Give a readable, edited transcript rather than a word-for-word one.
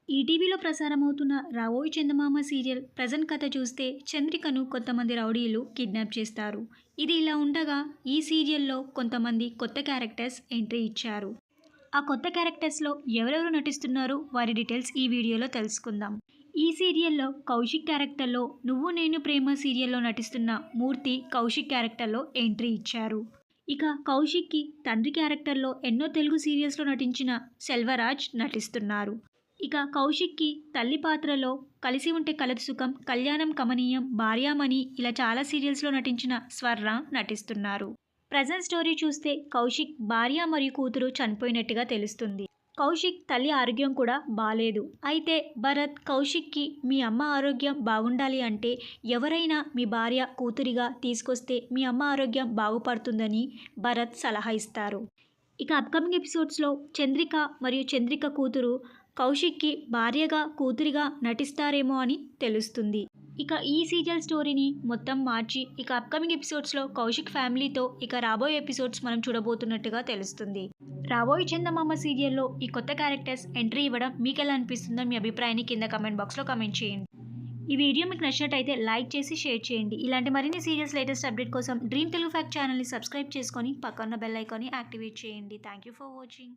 ఈటీవీలో ప్రసారమవుతున్న 'రావోయి చందమామ' serial present కథ చూస్తే చంద్రికను కొంతమంది రౌడీలు కిడ్నాప్ చేస్తారు. ఇది ఇలా ఉండగా ఈ సీరియల్‌లో కొంతమంది కొత్త క్యారెక్టర్స్ ఎంట్రీ ఇచ్చారు. ఆ కొత్త క్యారెక్టర్స్‌లో ఎవరెవరు నటిస్తున్నారో వారి డీటెయిల్స్ ఈ వీడియోలో తెలుసుకుందాం. ఈ సీరియల్‌లో కౌశిక్ క్యారెక్టర్‌లో 'నువ్వు నేను ప్రేమ' సీరియల్‌లో నటిస్తున్న మూర్తి కౌశిక్ క్యారెక్టర్‌లో ఎంట్రీ ఇచ్చారు. ఇక కౌశిక్‌కి తండ్రి క్యారెక్టర్‌లో ఎన్నో తెలుగు సీరియల్స్‌లో నటించిన సెల్వరాజ్ నటిస్తున్నారు. ఇక కౌశిక్‌కి తల్లి పాత్రలో 'కలిసి ఉంటే కలదు సుఖం', 'కళ్యాణం కమనీయం', 'భార్యామణి' ఇలా చాలా సీరియల్స్‌లో నటించిన స్వర్ణ నటిస్తున్నారు. ప్రెజెంట్ స్టోరీ చూస్తే కౌశిక్ భార్య మరియు కూతురు చనిపోయినట్టుగా తెలుస్తుంది. కౌశిక్ తల్లి ఆరోగ్యం కూడా బాలేదు. అయితే భరత్ కౌశిక్‌కి మీ అమ్మ ఆరోగ్యం బాగుండాలి అంటే ఎవరైనా మీ భార్య కూతురిగా తీసుకొస్తే మీ అమ్మ ఆరోగ్యం బాగుపడుతుందని భరత్ సలహా ఇస్తారు. ఇక అప్కమింగ్ ఎపిసోడ్స్‌లో చంద్రిక మరియు చంద్రిక కూతురు కౌశిక్‌కి భార్యగా, కూతురిగా నటిస్తారేమో అని తెలుస్తుంది. ఇక ఈ సీరియల్ స్టోరీని మొత్తం మార్చి ఇక అప్కమింగ్ ఎపిసోడ్స్‌లో కౌశిక్ ఫ్యామిలీతో ఇక రాబోయే ఎపిసోడ్స్ మనం చూడబోతున్నట్టుగా తెలుస్తుంది. 'రాబోయే చందమామ' సీరియల్‌లో ఈ కొత్త క్యారెక్టర్స్ ఎంట్రీ ఇవ్వడం మీకెలా అనిపిస్తుందో మీ అభిప్రాయాన్ని కింద కామెంట్ బాక్స్‌లో కామెంట్ చేయండి. ఈ వీడియో మీకు నచ్చినట్టయితే లైక్ చేసి షేర్ చేయండి. ఇలాంటి మరిన్ని సీరియల్స్ లేటెస్ట్ అప్డేట్ కోసం డ్రీమ్ తెలుగు ఫ్యాక్ట్ ఛానల్‌ని సబ్స్క్రైబ్ చేసుకొని పక్కన బెల్ ఐకాన్ని యాక్టివేట్ చేయండి. Thank you for watching.